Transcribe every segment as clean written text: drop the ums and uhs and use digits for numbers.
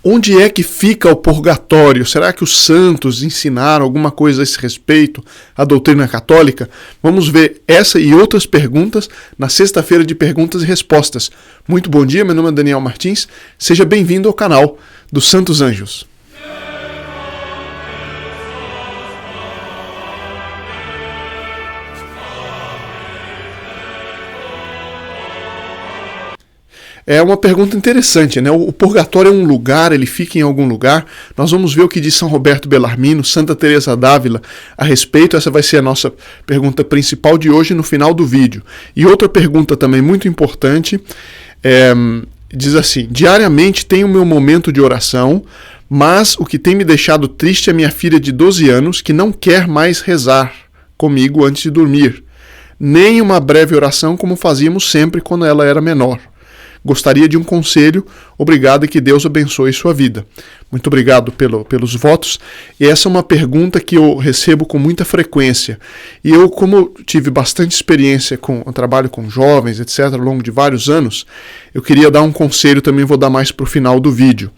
Onde é que fica o purgatório? Será que os santos ensinaram alguma coisa a esse respeito, a doutrina católica? Vamos ver essa e outras perguntas na sexta-feira de perguntas e respostas. Muito bom dia, meu nome é Daniel Martins, seja bem-vindo ao canal dos Santos Anjos. É uma pergunta interessante, né? O purgatório é um lugar, ele fica em algum lugar. Nós vamos ver o que diz São Roberto Bellarmino, Santa Teresa d'Ávila a respeito. Essa vai ser a nossa pergunta principal de hoje no final do vídeo. E outra pergunta também muito importante, diz assim: diariamente tenho o meu momento de oração, mas o que tem me deixado triste é minha filha de 12 anos que não quer mais rezar comigo antes de dormir. Nem uma breve oração como fazíamos sempre quando ela era menor. Gostaria de um conselho, obrigado e que Deus abençoe sua vida. Muito obrigado pelos votos. E essa é uma pergunta que eu recebo com muita frequência. E eu, como tive bastante experiência com o trabalho com jovens, etc., ao longo de vários anos, eu queria dar um conselho, também vou dar mais para o final do vídeo.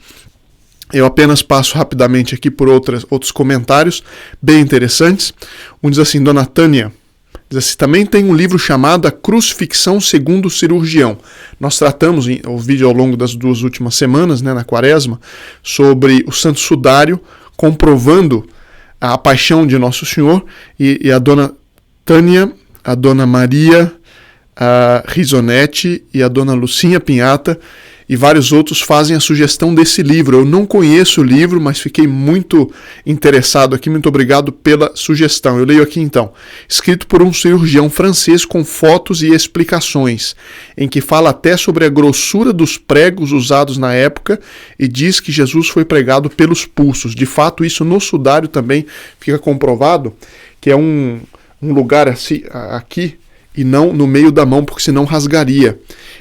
Eu apenas passo rapidamente aqui por outros comentários bem interessantes. Um diz assim: Dona Tânia, diz assim, também tem um livro chamado A Crucifixão segundo o Cirurgião. Nós tratamos o vídeo ao longo das 2 últimas semanas, né, na Quaresma, sobre o Santo Sudário, comprovando a paixão de Nosso Senhor, e a Dona Tânia, a Dona Maria a Risonetti e a Dona Lucinha Pinhata e vários outros fazem a sugestão desse livro. Eu não conheço o livro, mas fiquei muito interessado aqui. Muito obrigado pela sugestão. Eu leio aqui então. Escrito por um cirurgião francês com fotos e explicações, em que fala até sobre a grossura dos pregos usados na época e diz que Jesus foi pregado pelos pulsos. De fato, isso no sudário também fica comprovado, que é um lugar assim, aqui, e não no meio da mão, porque senão rasgaria.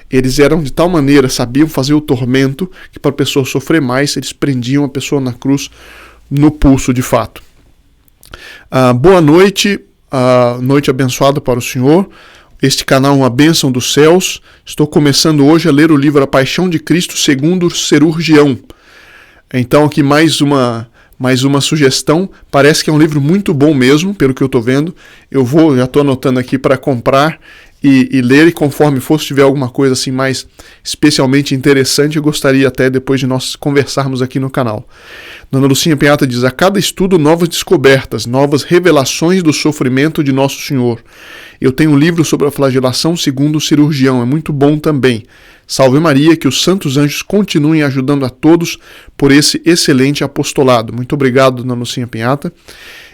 Eles eram de tal maneira, sabiam fazer o tormento, que para a pessoa sofrer mais, eles prendiam a pessoa na cruz, no pulso de fato. Boa noite, noite abençoada para o Senhor. Este canal é uma bênção dos céus. Estou começando hoje a ler o livro A Paixão de Cristo segundo o Cirurgião. Então aqui mais uma sugestão. Parece que é um livro muito bom mesmo, pelo que eu estou vendo. Já estou anotando aqui para comprar e ler, e conforme for, se tiver alguma coisa assim mais especialmente interessante, eu gostaria até depois de nós conversarmos aqui no canal. Dona Lucinha Pinhata diz: a cada estudo novas descobertas, novas revelações do sofrimento de Nosso Senhor. Eu tenho um livro sobre a flagelação segundo o cirurgião, é muito bom também. Salve Maria, que os santos anjos continuem ajudando a todos por esse excelente apostolado. Muito obrigado, Dona Lucinha Pinhata,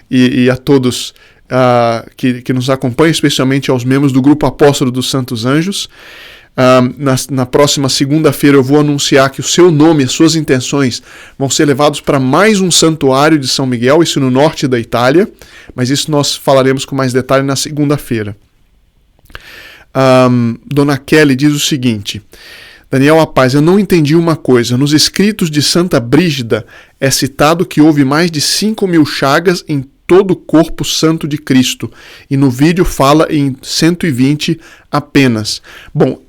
e a todos que nos acompanham, especialmente aos membros do Grupo Apóstolo dos Santos Anjos. Na próxima segunda-feira eu vou anunciar que o seu nome e as suas intenções vão ser levados para mais um santuário de São Miguel, isso no norte da Itália, mas isso nós falaremos com mais detalhe na segunda-feira. Dona Kelly diz o seguinte: Daniel, a paz, eu não entendi uma coisa. Nos escritos de Santa Brígida é citado que houve mais de 5.000 chagas em todo o corpo santo de Cristo, e no vídeo fala em 120 apenas. Bom,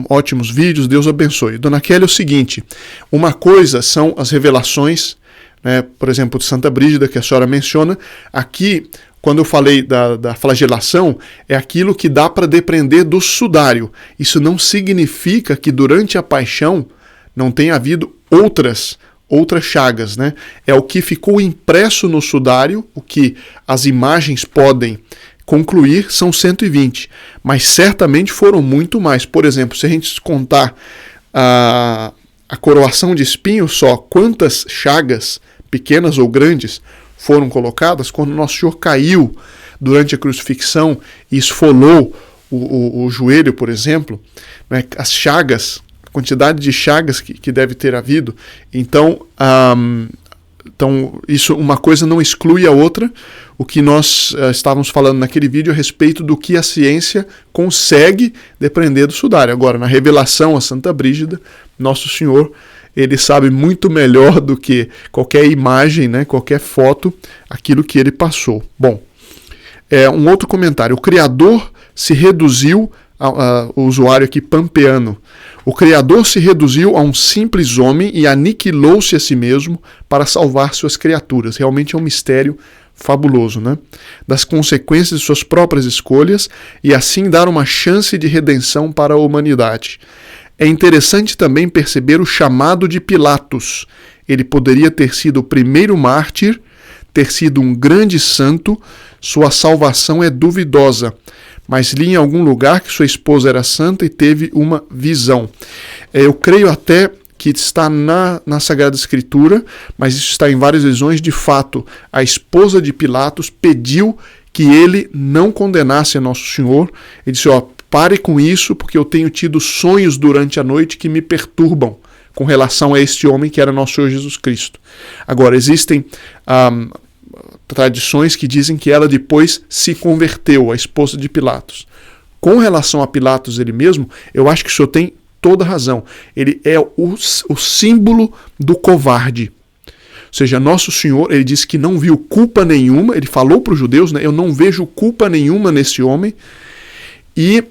ótimos vídeos, Deus abençoe. Dona Kelly, é o seguinte: uma coisa são as revelações, né, por exemplo, de Santa Brígida, que a senhora menciona. Aqui, quando eu falei da flagelação, é aquilo que dá para depreender do sudário. Isso não significa que durante a paixão não tenha havido outras chagas, né? É o que ficou impresso no sudário, o que as imagens podem concluir são 120, mas certamente foram muito mais. Por exemplo, se a gente contar a coroação de espinhos só, quantas chagas, pequenas ou grandes, foram colocadas quando Nosso Senhor caiu durante a crucifixão e esfolou o joelho, por exemplo, né? As chagas, a quantidade de chagas que deve ter havido. Então, isso, uma coisa não exclui a outra. O que nós estávamos falando naquele vídeo a respeito do que a ciência consegue depreender do sudário. Agora, na revelação a Santa Brígida, Nosso Senhor, ele sabe muito melhor do que qualquer imagem, né, qualquer foto, aquilo que ele passou. Bom, um outro comentário. O Criador se reduziu o usuário aqui pampeano. O Criador se reduziu a um simples homem e aniquilou-se a si mesmo para salvar suas criaturas. Realmente é um mistério fabuloso, né? Das consequências de suas próprias escolhas e assim dar uma chance de redenção para a humanidade. É interessante também perceber o chamado de Pilatos. Ele poderia ter sido o primeiro mártir, ter sido um grande santo, sua salvação é duvidosa. Mas li em algum lugar que sua esposa era santa e teve uma visão. Eu creio até que está na Sagrada Escritura, mas isso está em várias visões. De fato, a esposa de Pilatos pediu que ele não condenasse a Nosso Senhor. Ele disse, pare com isso, porque eu tenho tido sonhos durante a noite que me perturbam com relação a este homem que era Nosso Senhor Jesus Cristo. Agora, existem tradições que dizem que ela depois se converteu, a esposa de Pilatos. Com relação a Pilatos ele mesmo, eu acho que o senhor tem toda razão. Ele é o símbolo do covarde. Ou seja, Nosso Senhor, ele disse que não viu culpa nenhuma, ele falou para os judeus, né, eu não vejo culpa nenhuma nesse homem, e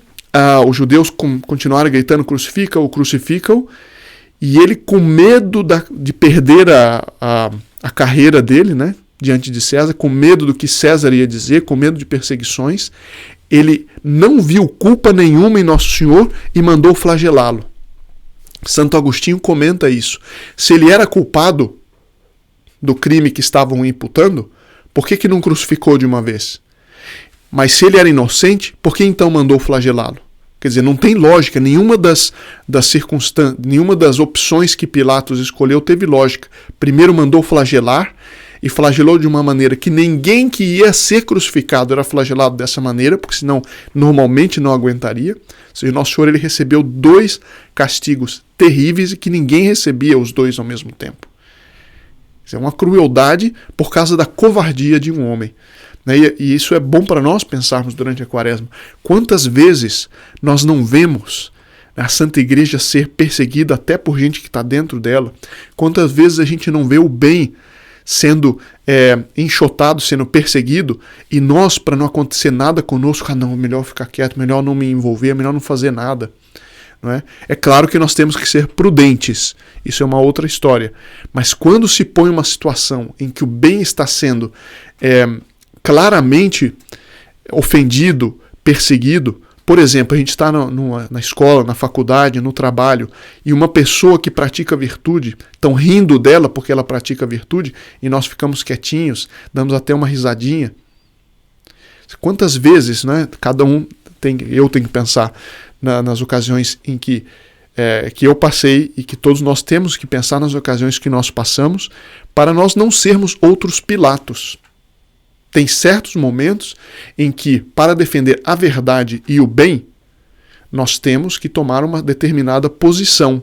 os judeus continuaram gritando, crucifica-o, crucifica-o, e ele, com medo de perder a carreira dele, né, diante de César, com medo do que César ia dizer, com medo de perseguições, ele não viu culpa nenhuma em Nosso Senhor e mandou flagelá-lo. Santo Agostinho comenta isso. Se ele era culpado do crime que estavam imputando, por que não crucificou de uma vez? Mas se ele era inocente, por que então mandou flagelá-lo? Quer dizer, não tem lógica, nenhuma das circunstâncias, nenhuma das opções que Pilatos escolheu teve lógica. Primeiro mandou flagelar, e flagelou de uma maneira que ninguém que ia ser crucificado era flagelado dessa maneira, porque senão normalmente não aguentaria. Ou seja, Nosso Senhor ele recebeu 2 castigos terríveis e que ninguém recebia os 2 ao mesmo tempo. Isso é uma crueldade por causa da covardia de um homem. E isso é bom para nós pensarmos durante a Quaresma. Quantas vezes nós não vemos a Santa Igreja ser perseguida até por gente que está dentro dela? Quantas vezes a gente não vê o bem sendo enxotado, sendo perseguido, e nós, para não acontecer nada conosco, não, melhor ficar quieto, melhor não me envolver, melhor não fazer nada. Não é? É claro que nós temos que ser prudentes, isso é uma outra história, mas quando se põe uma situação em que o bem está sendo claramente ofendido, perseguido, por exemplo, a gente está na escola, na faculdade, no trabalho, e uma pessoa que pratica virtude, estão rindo dela porque ela pratica virtude, e nós ficamos quietinhos, damos até uma risadinha. Quantas vezes, né, eu tenho que pensar nas ocasiões em que eu passei, e que todos nós temos que pensar nas ocasiões que nós passamos, para nós não sermos outros Pilatos. Tem certos momentos em que, para defender a verdade e o bem, nós temos que tomar uma determinada posição.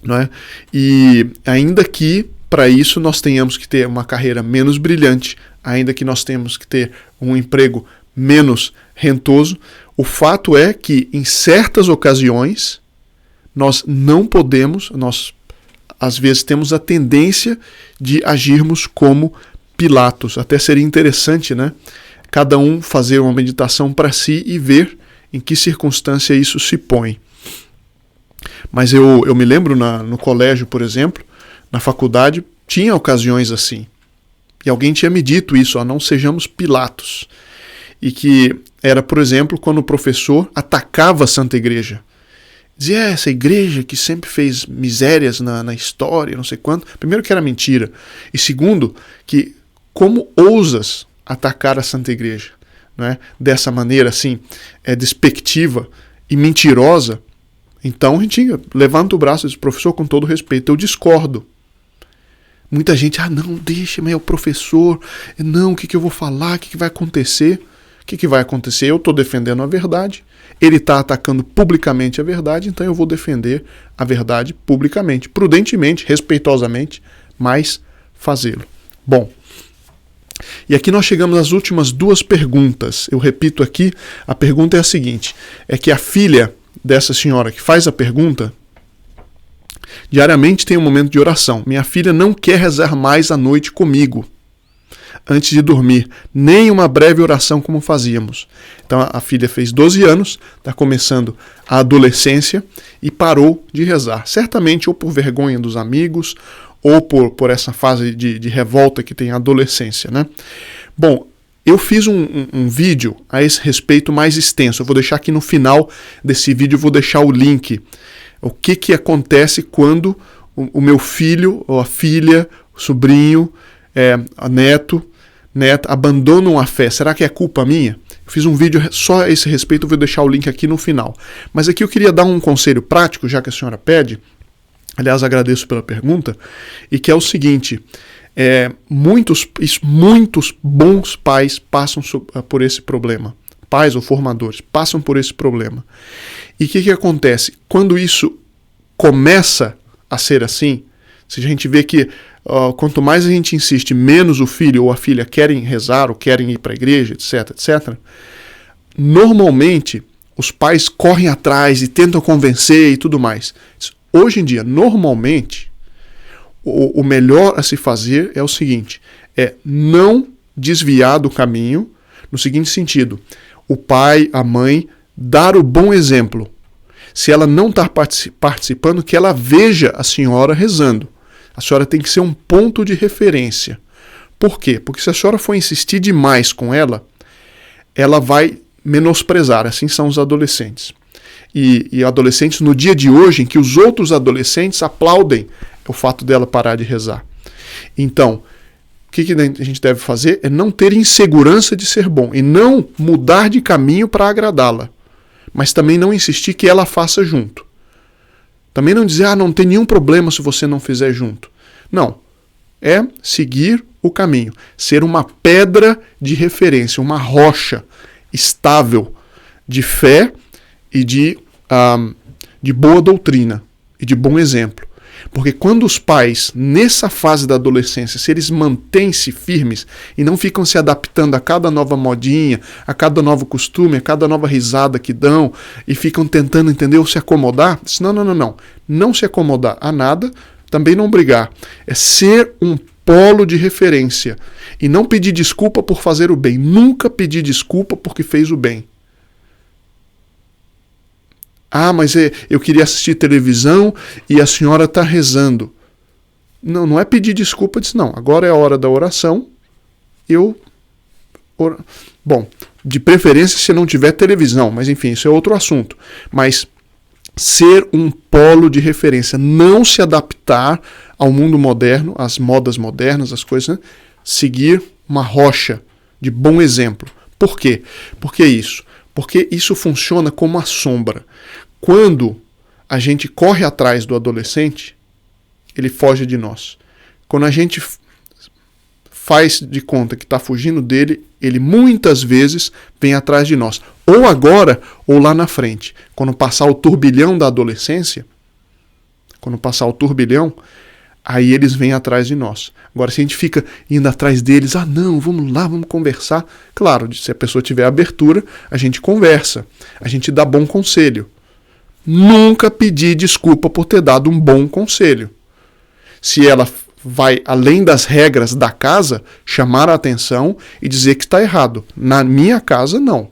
Não é? E ainda que, para isso, nós tenhamos que ter uma carreira menos brilhante, ainda que nós tenhamos que ter um emprego menos rentoso, o fato é que, em certas ocasiões, nós não podemos, nós às vezes temos a tendência de agirmos como Pilatos. Até seria interessante, né, cada um fazer uma meditação para si e ver em que circunstância isso se põe. Mas eu me lembro no colégio, por exemplo, na faculdade, tinha ocasiões assim. E alguém tinha me dito isso, não sejamos Pilatos. E que era, por exemplo, quando o professor atacava a Santa Igreja. Dizia, essa igreja que sempre fez misérias na história, não sei quanto. Primeiro que era mentira. E segundo, que como ousas atacar a Santa Igreja, né? Dessa maneira assim, despectiva e mentirosa. Então a gente levanta o braço e diz, professor, com todo respeito, eu discordo. Muita gente, não, deixa, mas é o professor, não, o que eu vou falar, o que vai acontecer? O que vai acontecer? Eu estou defendendo a verdade, ele está atacando publicamente a verdade, então eu vou defender a verdade publicamente, prudentemente, respeitosamente, mas fazê-lo. Bom, e aqui nós chegamos às últimas 2 perguntas. Eu repito aqui, a pergunta é a seguinte, é que a filha dessa senhora que faz a pergunta, diariamente tem um momento de oração. Minha filha não quer rezar mais à noite comigo. antes de dormir, nem uma breve oração como fazíamos. Então a filha fez 12 anos, está começando a adolescência e parou de rezar. Certamente ou por vergonha dos amigos, ou por essa fase de revolta que tem a adolescência, né? Bom, eu fiz um vídeo a esse respeito mais extenso. Eu vou deixar aqui no final desse vídeo, eu vou deixar o link. O que acontece quando o meu filho, ou a filha, o sobrinho, a neta, abandonam a fé. Será que é culpa minha? Eu fiz um vídeo só a esse respeito, eu vou deixar o link aqui no final. Mas aqui eu queria dar um conselho prático, já que a senhora pede. Aliás, agradeço pela pergunta. E que é o seguinte... muitos bons pais passam por esse problema. Pais ou formadores passam por esse problema. E o que acontece? Quando isso começa a ser assim, se a gente vê que quanto mais a gente insiste, menos o filho ou a filha querem rezar ou querem ir para a igreja, etc, etc, normalmente os pais correm atrás e tentam convencer e tudo mais. Hoje em dia, normalmente, o melhor a se fazer é o seguinte, é não desviar do caminho, no seguinte sentido, o pai, a mãe, dar o bom exemplo. Se ela não está participando, que ela veja a senhora rezando. A senhora tem que ser um ponto de referência. Por quê? Porque se a senhora for insistir demais com ela, ela vai menosprezar. Assim são os adolescentes. E adolescentes no dia de hoje, em que os outros adolescentes aplaudem o fato dela parar de rezar. Então, o que a gente deve fazer é não ter insegurança de ser bom e não mudar de caminho para agradá-la, mas também não insistir que ela faça junto. Também não dizer, não tem nenhum problema se você não fizer junto. Não, é seguir o caminho, ser uma pedra de referência, uma rocha estável de fé e de boa doutrina e de bom exemplo. Porque quando os pais, nessa fase da adolescência, se eles mantêm-se firmes e não ficam se adaptando a cada nova modinha, a cada novo costume, a cada nova risada que dão, e ficam tentando, entendeu, se acomodar, não. Não se acomodar a nada, também não brigar. É ser um polo de referência. E não pedir desculpa por fazer o bem. Nunca pedir desculpa porque fez o bem. Mas eu queria assistir televisão e a senhora está rezando. Não é pedir desculpa, diz não. Agora é a hora da oração. Bom, de preferência se não tiver televisão, mas enfim, isso é outro assunto. Mas ser um polo de referência, não se adaptar ao mundo moderno, às modas modernas, as coisas, né? Seguir uma rocha de bom exemplo. Por quê? Porque isso funciona como a sombra. Quando a gente corre atrás do adolescente, ele foge de nós. Quando a gente faz de conta que está fugindo dele, ele muitas vezes vem atrás de nós. Ou agora, ou lá na frente. Quando passar o turbilhão da adolescência, aí eles vêm atrás de nós. Agora, se a gente fica indo atrás deles, vamos lá, vamos conversar. Claro, se a pessoa tiver abertura, a gente conversa. A gente dá bom conselho. Nunca pedir desculpa por ter dado um bom conselho. Se ela vai além das regras da casa, chamar a atenção e dizer que está errado. Na minha casa, não.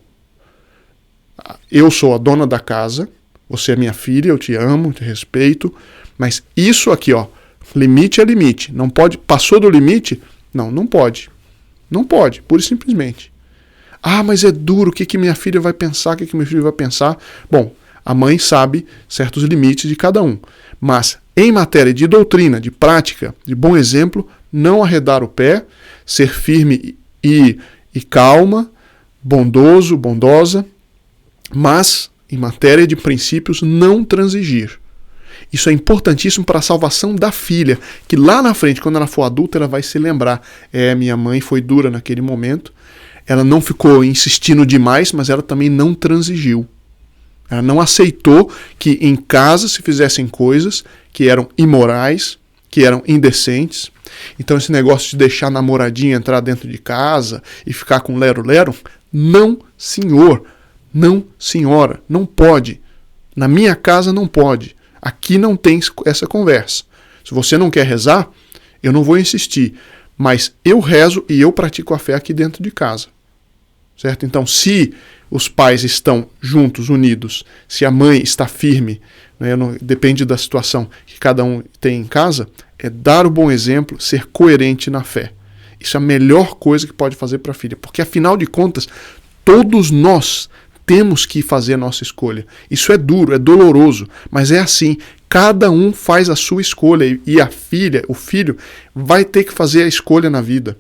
Eu sou a dona da casa, você é minha filha, eu te amo, te respeito, mas isso aqui, limite é limite. Não pode, passou do limite? Não pode. Não pode, pura e simplesmente. Mas é duro, o que minha filha vai pensar, o que meu filho vai pensar? Bom, a mãe sabe certos limites de cada um. Mas, em matéria de doutrina, de prática, de bom exemplo, não arredar o pé, ser firme e calma, bondoso, bondosa, mas, em matéria de princípios, não transigir. Isso é importantíssimo para a salvação da filha, que lá na frente, quando ela for adulta, ela vai se lembrar. Minha mãe foi dura naquele momento, ela não ficou insistindo demais, mas ela também não transigiu. Ela não aceitou que em casa se fizessem coisas que eram imorais, que eram indecentes. Então esse negócio de deixar a namoradinha entrar dentro de casa e ficar com lero-lero, não, senhor, não, senhora, não pode. Na minha casa não pode. Aqui não tem essa conversa. Se você não quer rezar, eu não vou insistir. mas eu rezo e eu pratico a fé aqui dentro de casa. Certo? Então, se os pais estão juntos, unidos, se a mãe está firme, né, depende da situação que cada um tem em casa, é dar o bom exemplo, ser coerente na fé. Isso é a melhor coisa que pode fazer para a filha, porque afinal de contas, todos nós temos que fazer a nossa escolha. Isso é duro, é doloroso, mas é assim. Cada um faz a sua escolha e a filha, o filho, vai ter que fazer a escolha na vida.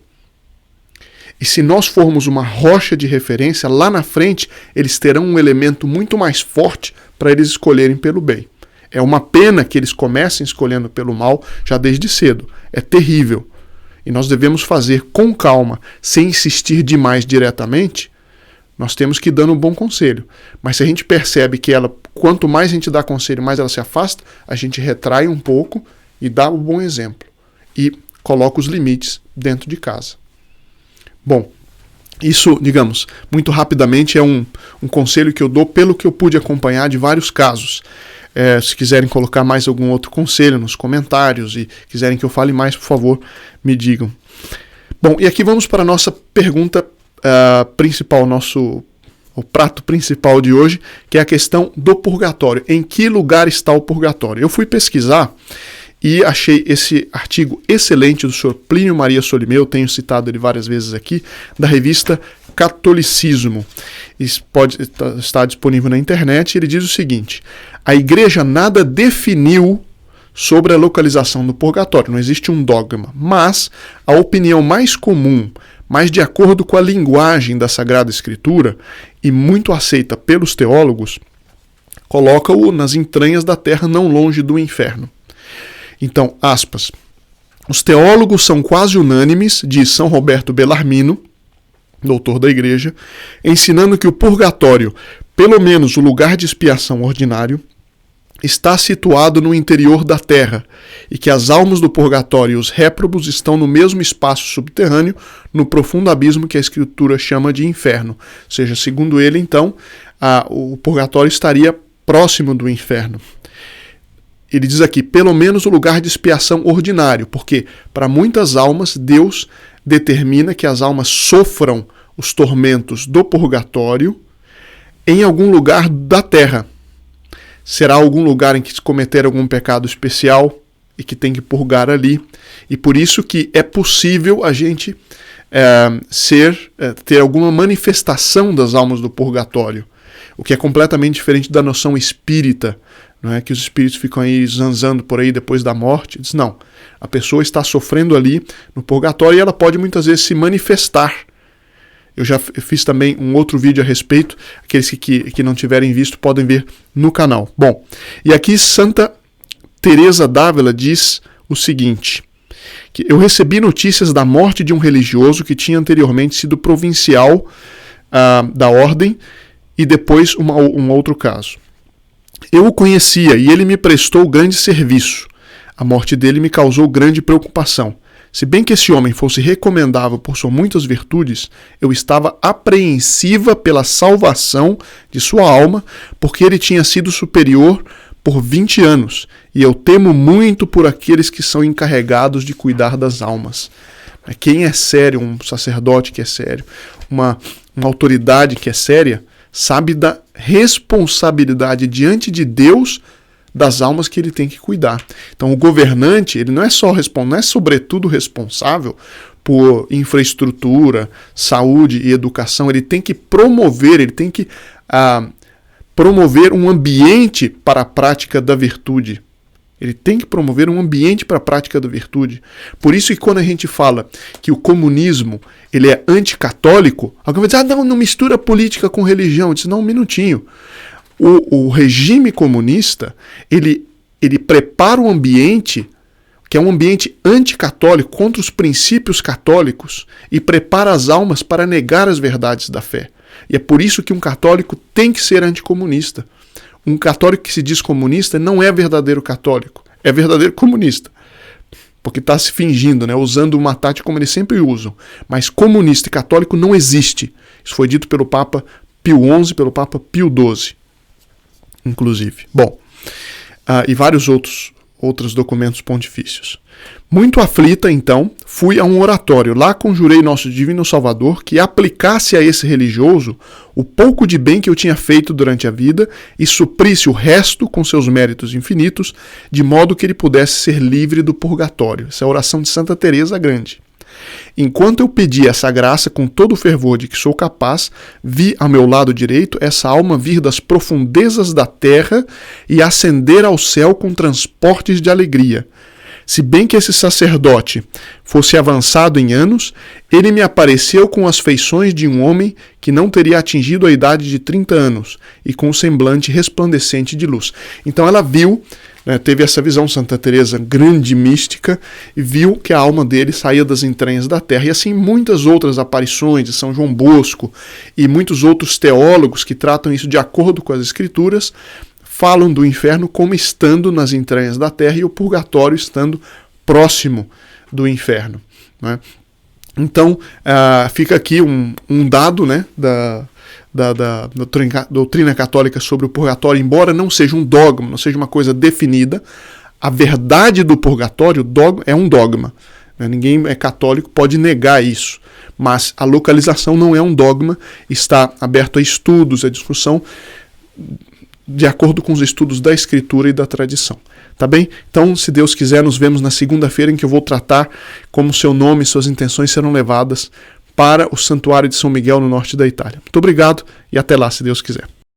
E se nós formos uma rocha de referência, lá na frente, eles terão um elemento muito mais forte para eles escolherem pelo bem. É uma pena que eles comecem escolhendo pelo mal já desde cedo. É terrível. E nós devemos fazer com calma, sem insistir demais diretamente. Nós temos que ir dando um bom conselho. Mas se a gente percebe que ela, quanto mais a gente dá conselho, mais ela se afasta, a gente retrai um pouco e dá um bom exemplo. E coloca os limites dentro de casa. Bom, isso, digamos, muito rapidamente é um conselho que eu dou pelo que eu pude acompanhar de vários casos. Se quiserem colocar mais algum outro conselho nos comentários e quiserem que eu fale mais, por favor, me digam. Bom, e aqui vamos para a nossa pergunta principal, o prato principal de hoje, que é a questão do purgatório. Em que lugar está o purgatório? Eu fui pesquisar e achei esse artigo excelente do Sr. Plínio Maria Solimeu, tenho citado ele várias vezes aqui, da revista Catolicismo. Isso está disponível na internet. Ele diz o seguinte: a Igreja nada definiu sobre a localização do purgatório, não existe um dogma, mas a opinião mais comum, mais de acordo com a linguagem da Sagrada Escritura e muito aceita pelos teólogos, coloca-o nas entranhas da terra, não longe do inferno. Então, aspas, os teólogos são quase unânimes, diz São Roberto Bellarmino, doutor da Igreja, ensinando que o purgatório, pelo menos o lugar de expiação ordinário, está situado no interior da terra e que as almas do purgatório e os réprobos estão no mesmo espaço subterrâneo, no profundo abismo que a Escritura chama de inferno. Ou seja, segundo ele, então, o purgatório estaria próximo do inferno. Ele diz aqui, pelo menos o lugar de expiação ordinário, porque para muitas almas Deus determina que as almas sofram os tormentos do purgatório em algum lugar da terra. Será algum lugar em que se cometer algum pecado especial e que tem que purgar ali. E por isso que é possível a gente ter alguma manifestação das almas do purgatório, o que é completamente diferente da noção espírita, não é que os espíritos ficam aí zanzando por aí depois da morte. Diz, não, a pessoa está sofrendo ali no purgatório e ela pode muitas vezes se manifestar. Eu já fiz também um outro vídeo a respeito, aqueles que não tiverem visto podem ver no canal. Bom, e aqui Santa Teresa d'Ávila diz o seguinte, que eu recebi notícias da morte de um religioso que tinha anteriormente sido provincial da ordem e depois um outro caso. Eu o conhecia e ele me prestou grande serviço. A morte dele me causou grande preocupação. Se bem que esse homem fosse recomendável por suas muitas virtudes, eu estava apreensiva pela salvação de sua alma, porque ele tinha sido superior por 20 anos, e eu temo muito por aqueles que são encarregados de cuidar das almas. Quem é sério, um sacerdote que é sério, uma autoridade que é séria, sabe da responsabilidade diante de Deus das almas que ele tem que cuidar. Então o governante, ele não é sobretudo responsável por infraestrutura, saúde e educação, ele tem que promover, promover um ambiente para a prática da virtude. Ele tem que promover um ambiente para a prática da virtude. Por isso que quando a gente fala que o comunismo ele é anticatólico, alguém vai dizer, não mistura política com religião. Eu disse, não, um minutinho. O regime comunista, ele prepara um ambiente que é um ambiente anticatólico, contra os princípios católicos, e prepara as almas para negar as verdades da fé. E é por isso que um católico tem que ser anticomunista. Um católico que se diz comunista não é verdadeiro católico, é verdadeiro comunista. Porque está se fingindo, né, usando uma tática como eles sempre usam. Mas comunista e católico não existe. Isso foi dito pelo Papa Pio XI, pelo Papa Pio XII, inclusive. Bom, e vários outros outros documentos pontifícios. Muito aflita, então, fui a um oratório. Lá conjurei nosso divino Salvador que aplicasse a esse religioso o pouco de bem que eu tinha feito durante a vida e suprisse o resto com seus méritos infinitos, de modo que ele pudesse ser livre do purgatório. Essa é a oração de Santa Teresa a Grande. Enquanto eu pedia essa graça com todo o fervor de que sou capaz, vi ao meu lado direito essa alma vir das profundezas da terra e ascender ao céu com transportes de alegria. Se bem que esse sacerdote fosse avançado em anos, ele me apareceu com as feições de um homem que não teria atingido a idade de 30 anos e com um semblante resplandecente de luz. Então ela viu, teve essa visão, Santa Teresa, grande mística, e viu que a alma dele saía das entranhas da terra. E assim muitas outras aparições de São João Bosco e muitos outros teólogos que tratam isso de acordo com as Escrituras, falam do inferno como estando nas entranhas da terra e o purgatório estando próximo do inferno, né? Então, fica aqui um dado, né, da doutrina católica sobre o purgatório, embora não seja um dogma, não seja uma coisa definida, a verdade do purgatório é um dogma. Né? Ninguém é católico, pode negar isso. Mas a localização não é um dogma, está aberto a estudos, a discussão, de acordo com os estudos da Escritura e da tradição. Tá bem? Então, se Deus quiser, nos vemos na segunda-feira em que eu vou tratar como seu nome e suas intenções serão levadas para o Santuário de São Miguel no norte da Itália. Muito obrigado e até lá, se Deus quiser.